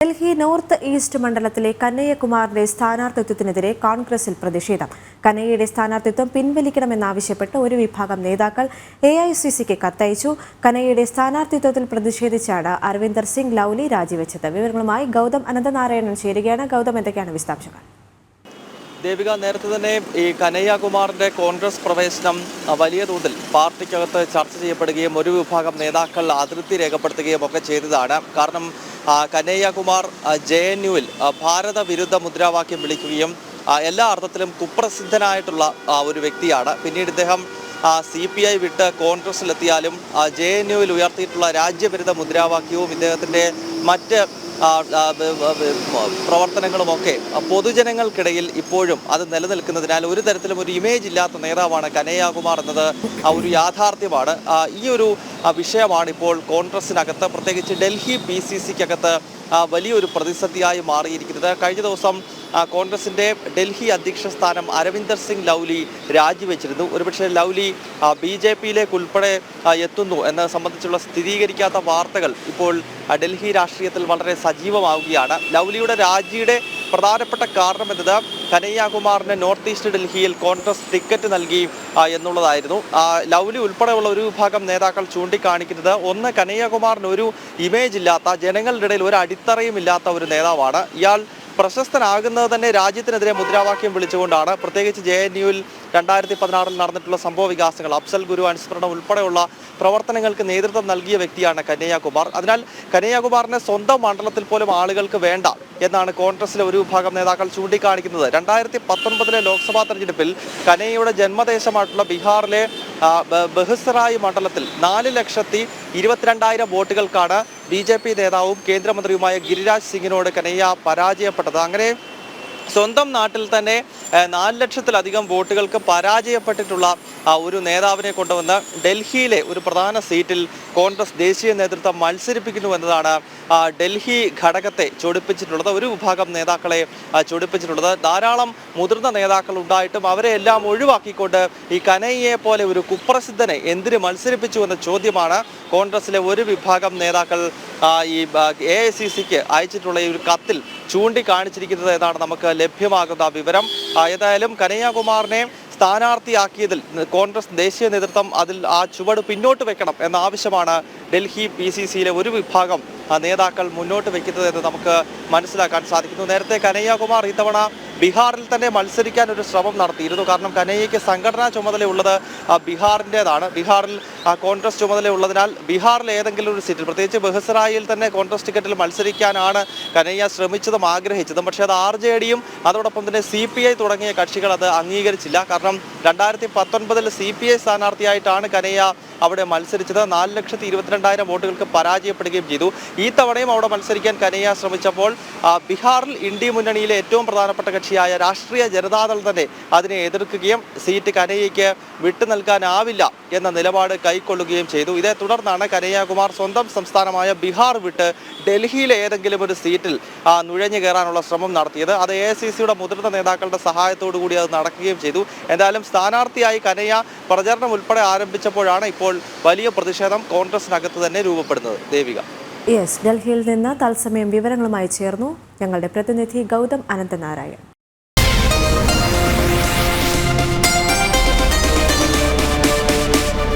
Delhi north east മണ്ഡലത്തിലെ കനയ്യകുമാറിന്റെ സ്ഥാനാർത്ഥിത്വത്തിനെതിരെ കോൺഗ്രസിൽ പ്രതിഷേധം. കനയ്യയുടെ സ്ഥാനാർത്ഥിത്വം പിൻവലിക്കണമെന്നാവശ്യപ്പെട്ട് ഒരു വിഭാഗം നേതാക്കൾ AICCക്ക് കത്തയച്ചു. കനയ്യയുടെ സ്ഥാനാർത്ഥിത്വത്തിൽ പ്രതിഷേധിച്ചാണ് അരവിന്ദർ സിംഗ് ലൗലി രാജിവെച്ചത്. വിവരങ്ങളുമായി ഗൗതം അനന്തനാരായണൻ ചേരുകയാണ്. ഗൗതം, എന്തൊക്കെയാണ് വിശദാംശങ്ങൾ? ദേവിക, നേരത്തെ തന്നെ ഈ കനയ്യകുമാറിന്റെ കോൺഗ്രസ് പ്രവേശനം വലിയ തോതിൽ പാർട്ടിക്കകത്ത് ചർച്ച ചെയ്യപ്പെടുകയും ഒരു വിഭാഗം നേതാക്കൾ അതൃപ്തി രേഖപ്പെടുത്തുകയും ഒക്കെ ചെയ്തതാണ്. കാരണം കനയ്യകുമാർ JNUവിൽ ഭാരത വിരുദ്ധ മുദ്രാവാക്യം വിളിക്കുകയും എല്ലാ അർത്ഥത്തിലും കുപ്രസിദ്ധനായിട്ടുള്ള ഒരു വ്യക്തിയാണ്. പിന്നീട് ഇദ്ദേഹം CPI വിട്ട് കോൺഗ്രസിലെത്തിയാലും JNUവിൽ ഉയർത്തിയിട്ടുള്ള രാജ്യവിരുദ്ധ മുദ്രാവാക്യവും ഇദ്ദേഹത്തിൻ്റെ മറ്റ് പ്രവർത്തനങ്ങളുമൊക്കെ പൊതുജനങ്ങൾക്കിടയിൽ ഇപ്പോഴും അത് നിലനിൽക്കുന്നതിനാൽ ഒരു തരത്തിലും ഒരു ഇമേജ് ഇല്ലാത്ത നേതാവാണ് കനയ്യകുമാർ എന്നത് ഒരു യാഥാർത്ഥ്യമാണ്. ഈ ഒരു വിഷയമാണ് ഇപ്പോൾ കോൺഗ്രസിനകത്ത്, പ്രത്യേകിച്ച് ഡൽഹി PCCക്കകത്ത് വലിയൊരു പ്രതിസന്ധിയായി മാറിയിരിക്കുന്നത്. കഴിഞ്ഞ ദിവസം കോൺഗ്രസിൻ്റെ ഡൽഹി അധ്യക്ഷ സ്ഥാനം അരവിന്ദർ സിംഗ് ലൗലി രാജിവെച്ചിരുന്നു. ഒരുപക്ഷെ ലൗലി BJPയിലേക്ക് ഉൾപ്പെടെ എത്തുന്നു എന്നത് സംബന്ധിച്ചുള്ള സ്ഥിരീകരിക്കാത്ത വാർത്തകൾ ഇപ്പോൾ ഡൽഹി രാഷ്ട്രീയത്തിൽ വളരെ സജീവമാവുകയാണ്. ലൗലിയുടെ രാജിയുടെ പ്രധാനപ്പെട്ട കാരണം എന്നത് കനയ്യകുമാറിന് നോർത്ത് ഈസ്റ്റ് ഡൽഹിയിൽ കോൺഗ്രസ് ടിക്കറ്റ് നൽകി എന്നുള്ളതായിരുന്നു. ലൗലി ഉൾപ്പെടെയുള്ള ഒരു വിഭാഗം നേതാക്കൾ ചൂണ്ടിക്കാണിക്കുന്നത്, ഒന്ന്, കനയ്യകുമാറിന് ഒരു ഇമേജ് ഇല്ലാത്ത, ജനങ്ങളുടെ ഇടയിൽ ഒരു അടിത്തറയും ഇല്ലാത്ത ഒരു നേതാവാണ്. ഇയാൾ പ്രശസ്തനാകുന്നത് തന്നെ രാജ്യത്തിനെതിരെ മുദ്രാവാക്യം വിളിച്ചുകൊണ്ടാണ്. പ്രത്യേകിച്ച് JNUവിൽ 2016 നടന്നിട്ടുള്ള സംഭവ വികാസങ്ങൾ, അഫ്സൽ ഗുരു അനുസ്മരണം ഉൾപ്പെടെയുള്ള പ്രവർത്തനങ്ങൾക്ക് നേതൃത്വം നൽകിയ വ്യക്തിയാണ് കനയ്യകുമാർ. അതിനാൽ കനയ്യകുമാറിനെ സ്വന്തം മണ്ഡലത്തിൽ പോലും ആളുകൾക്ക് വേണ്ട എന്നാണ് കോൺഗ്രസിലെ ഒരു വിഭാഗം നേതാക്കൾ ചൂണ്ടിക്കാണിക്കുന്നത്. 2019 ലോക്സഭാ തെരഞ്ഞെടുപ്പിൽ കനയ്യയുടെ ജന്മദേശമായിട്ടുള്ള ബീഹാറിലെ ബഹുസറായി മണ്ഡലത്തിൽ 4,22,000 വോട്ടുകൾക്കാണ് BJP നേതാവും കേന്ദ്രമന്ത്രിയുമായ ഗിരിരാജ് സിംഗിനോട് കനയ്യ പരാജയപ്പെട്ടത്. അങ്ങനെ സ്വന്തം നാട്ടിൽ തന്നെ 4 ലക്ഷത്തിലധികം വോട്ടുകൾക്ക് പരാജയപ്പെട്ടിട്ടുള്ള ഒരു നേതാവിനെ കൊണ്ടുവന്ന് ഡൽഹിയിലെ ഒരു പ്രധാന സീറ്റിൽ കോൺഗ്രസ് ദേശീയ നേതൃത്വം മത്സരിപ്പിക്കുന്നു എന്നതാണ് ഡൽഹി ഘടകത്തെ ചൊടിപ്പിച്ചിട്ടുള്ളത്, ഒരു വിഭാഗം നേതാക്കളെ ചൊടിപ്പിച്ചിട്ടുള്ളത്. ധാരാളം മുതിർന്ന നേതാക്കൾ ഉണ്ടായിട്ടും അവരെ എല്ലാം ഒഴിവാക്കിക്കൊണ്ട് ഈ കനയ്യയെ പോലെ ഒരു കുപ്രസിദ്ധനെ എന്തിന് മത്സരിപ്പിച്ചു എന്ന ചോദ്യമാണ് കോൺഗ്രസിലെ ഒരു വിഭാഗം നേതാക്കൾ ഈ AICCക്ക് അയച്ചിട്ടുള്ള ഈ ഒരു കത്തിൽ ചൂണ്ടിക്കാണിച്ചിരിക്കുന്നത് എന്നാണ് നമുക്ക് ലഭ്യമാകുന്ന വിവരം. ഏതായാലും കനയ്യകുമാറിനെ സ്ഥാനാർത്ഥിയാക്കിയതിൽ കോൺഗ്രസ് ദേശീയ നേതൃത്വം അതിൽ ആ ചുവട് പിന്നോട്ട് വെക്കണം എന്ന ആവശ്യമാണ് ഡൽഹി PCCയിലെ ഒരു വിഭാഗം നേതാക്കൾ മുന്നോട്ട് വെക്കുന്നത് എന്ന് നമുക്ക് മനസ്സിലാക്കാൻ സാധിക്കുന്നു. നേരത്തെ കനയ്യകുമാർ ഇത്തവണ ബീഹാറിൽ തന്നെ മത്സരിക്കാൻ ഒരു ശ്രമം നടത്തിയിരുന്നു. കാരണം കനയ്യയ്ക്ക് സംഘടനാ ചുമതലയുള്ളത് ബീഹാറിൻ്റെതാണ്. ബീഹാറിൽ കോൺഗ്രസ് ചുമതലയുള്ളതിനാൽ ബീഹാറിൽ ഏതെങ്കിലും ഒരു സീറ്റിൽ, പ്രത്യേകിച്ച് ബഹുസറായിൽ തന്നെ കോൺഗ്രസ് ടിക്കറ്റിൽ മത്സരിക്കാനാണ് കനയ്യ ശ്രമിച്ചതും ആഗ്രഹിച്ചതും. പക്ഷേ അത് RJDയും അതോടൊപ്പം തന്നെ CPI തുടങ്ങിയ കക്ഷികൾ അത് അംഗീകരിച്ചില്ല. കാരണം 2019 CPI സ്ഥാനാർത്ഥിയായിട്ടാണ് കനയ്യ അവിടെ മത്സരിച്ചത്. 4,22,000 വോട്ടുകൾക്ക് പരാജയപ്പെടുകയും ചെയ്തു. ഈ തവണയും അവിടെ മത്സരിക്കാൻ കനയ്യ ശ്രമിച്ചപ്പോൾ ബീഹാറിൽ ഇന്ത്യ മുന്നണിയിലെ ഏറ്റവും പ്രധാനപ്പെട്ട കക്ഷിയായ രാഷ്ട്രീയ ജനതാദൾ തന്നെ അതിനെ എതിർക്കുകയും സീറ്റ് കനയ്യയ്ക്ക് വിട്ടു നൽകാനാവില്ല എന്ന നിലപാട് കൈക്കൊള്ളുകയും ചെയ്തു. ഇതേ തുടർന്നാണ് കനയ്യകുമാർ സ്വന്തം സംസ്ഥാനമായ ബീഹാർ വിട്ട് ഡൽഹിയിലെ ഏതെങ്കിലും ഒരു സീറ്റിൽ നുഴഞ്ഞു കയറാനുള്ള ശ്രമം നടത്തിയത്. അത് AICCയുടെ മുതിർന്ന നേതാക്കളുടെ സഹായത്തോടു കൂടി അത് നടക്കുകയും ചെയ്തു. എന്തായാലും സ്ഥാനാർത്ഥിയായി കനയ്യ പ്രചരണം ഉൾപ്പെടെ ആരംഭിച്ചപ്പോഴാണ് ഇപ്പോൾ വലിയ പ്രതിഷേധം കോൺഗ്രസിനകത്ത് തന്നെ രൂപപ്പെടുന്നത്. ദേവിക, ഡൽഹിയിൽ നിന്ന് തത്സമയം വിവരങ്ങളുമായി ചേർന്നു ഞങ്ങളുടെ പ്രതിനിധി ഗൗതം അനന്തനാരായൺ.